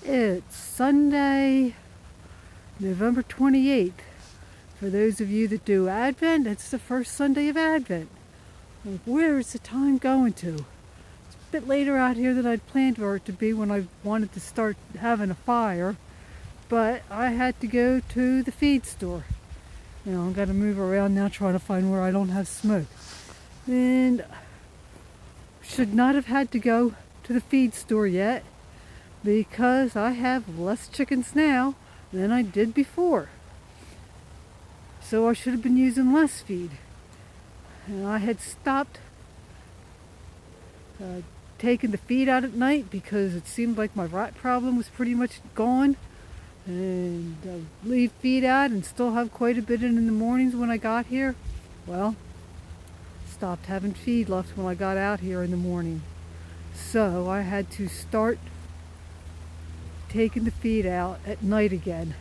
It's Sunday, November 28th. For those of you that do Advent, it's the first Sunday of Advent. Where is the time going to? It's a bit later out here than I'd planned for it to be when I wanted to start having a fire. But I had to go to the feed store. I've got to move around now trying to find where I don't have smoke. And should not have had to go to the feed store yet because I have less chickens now than I did before. So I should have been using less feed. And I had stopped taking the feed out at night because it seemed like my rat problem was pretty much gone. And leave feed out and still have quite a bit in the mornings when I got here. Well, stopped having feed left when I got out here in the morning. So I had to start taking the feed out at night again.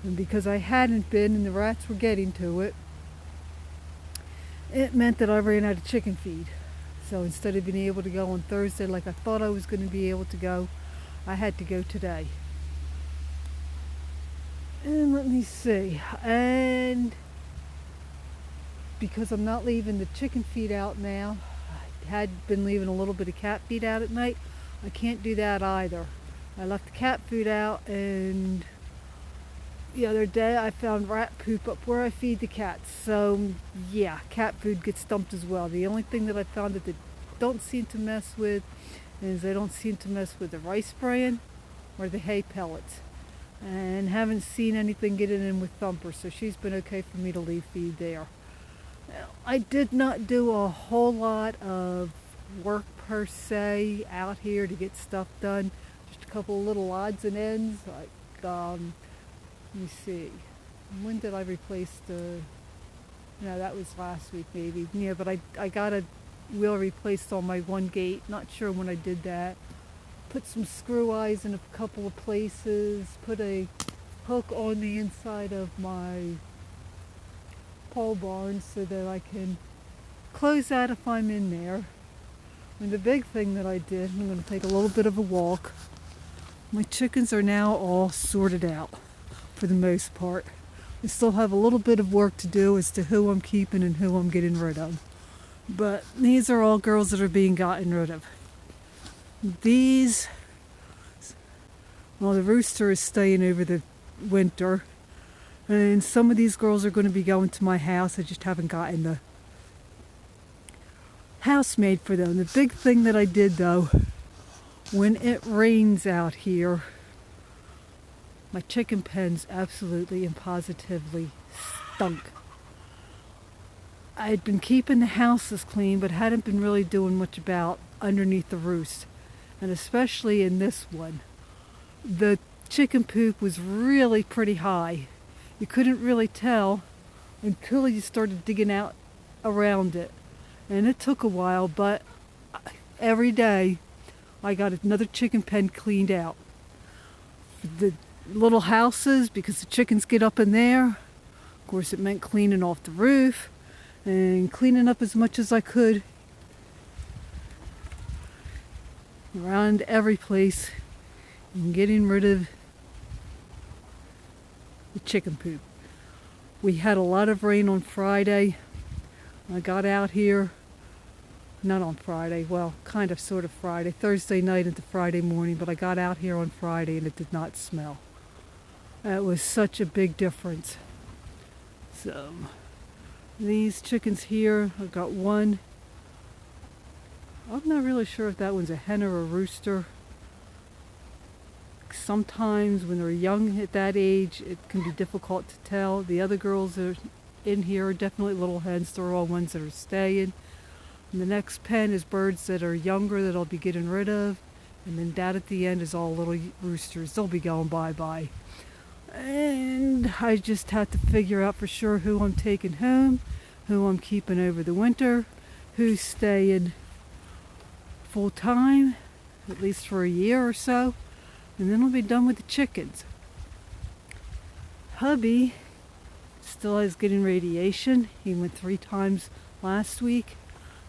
And because I hadn't been and the rats were getting to it, it meant that I ran out of chicken feed. So instead of being able to go on Thursday like I thought I was going to be able to go, I had to go today. And let me see. And because I'm not leaving the chicken feed out now, I had been leaving a little bit of cat feed out at night. I can't do that either. I left the cat food out, and the other day I found rat poop up where I feed the cats. So yeah, cat food gets dumped as well. The only thing that I found that they don't seem to mess with is they don't seem to mess with the rice bran or the hay pellets. And haven't seen anything getting in with Thumper, so she's been okay for me to leave feed there. I did not do a whole lot of work per se out here to get stuff done. Just a couple of little odds and ends. Like, let me see. When did I replace the... No, that was last week maybe. Yeah, but I got a wheel replaced on my one gate. Not sure when I did that. Put some screw eyes in a couple of places. Put a hook on the inside of my pole barn so that I can close that if I'm in there. And the big thing that I did, I'm going to take a little bit of a walk. My chickens are now all sorted out for the most part. I still have a little bit of work to do as to who I'm keeping and who I'm getting rid of. But these are all girls that are being gotten rid of. The rooster is staying over the winter, and some of these girls are going to be going to my house. I just haven't gotten the house made for them. The big thing that I did though, when it rains out here, my chicken pens absolutely and positively stunk. I had been keeping the houses clean, but hadn't been really doing much about underneath the roost. And especially in this one, the chicken poop was really pretty high. You couldn't really tell until you started digging out around it. And it took a while, but every day I got another chicken pen cleaned out. The little houses, because the chickens get up in there, of course it meant cleaning off the roof and cleaning up as much as I could around every place and getting rid of the chicken poop. We had a lot of rain on Friday. I got out here, not on Friday, well, kind of sort of Friday, Thursday night into Friday morning, but I got out here on Friday and it did not smell. That was such a big difference. So these chickens here, I've got one. I'm not really sure if that one's a hen or a rooster. Sometimes when they're young at that age, it can be difficult to tell. The other girls that are in here are definitely little hens. They're all ones that are staying. And the next pen is birds that are younger that I'll be getting rid of. And then that at the end is all little roosters. They'll be going bye-bye. And I just have to figure out for sure who I'm taking home, who I'm keeping over the winter, who's staying full time, at least for a year or so, and then I'll be done with the chickens. Hubby still is getting radiation. He went 3 times last week.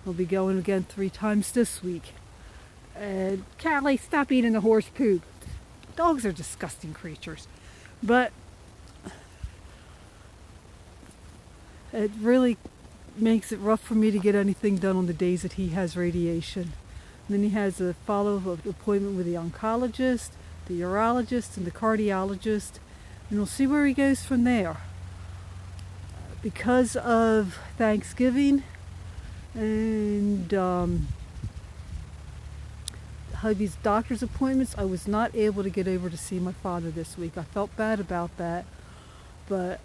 He'll be going again 3 times this week. And Callie, stop eating the horse poop. Dogs are disgusting creatures. But it really makes it rough for me to get anything done on the days that he has radiation. And then he has a follow-up appointment with the oncologist, the urologist, and the cardiologist, and we'll see where he goes from there. Because of Thanksgiving and hubby's doctor's appointments, I was not able to get over to see my father this week. I felt bad about that, but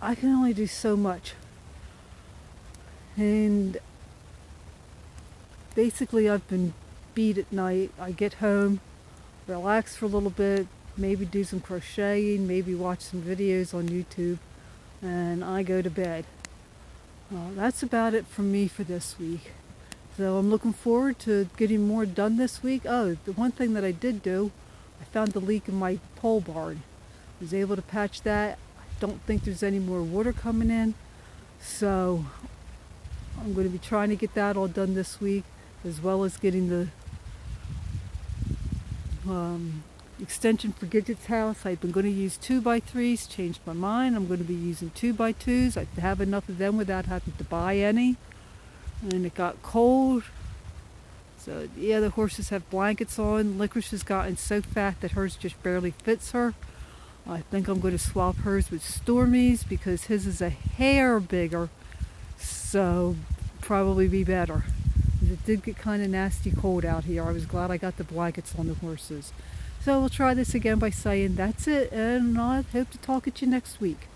I can only do so much. And basically I've been beat at night. I get home, relax for a little bit, maybe do some crocheting, maybe watch some videos on YouTube, and I go to bed. That's about it from me for this week. So I'm looking forward to getting more done this week. Oh, the one thing that I did do, I found the leak in my pole barn. I was able to patch that. I don't think there's any more water coming in. So I'm going to be trying to get that all done this week, as well as getting the extension for Gidget's house. I've been going to use 2x3s, changed my mind. I'm going to be using 2x2s. I have enough of them without having to buy any. And it got cold. So yeah, the horses have blankets on. Licorice has gotten so fat that hers just barely fits her. I think I'm going to swap hers with Stormy's because his is a hair bigger. So probably be better. It did get kind of nasty cold out here. I was glad I got the blankets on the horses. So we'll try this again by saying that's it, and I hope to talk at you next week.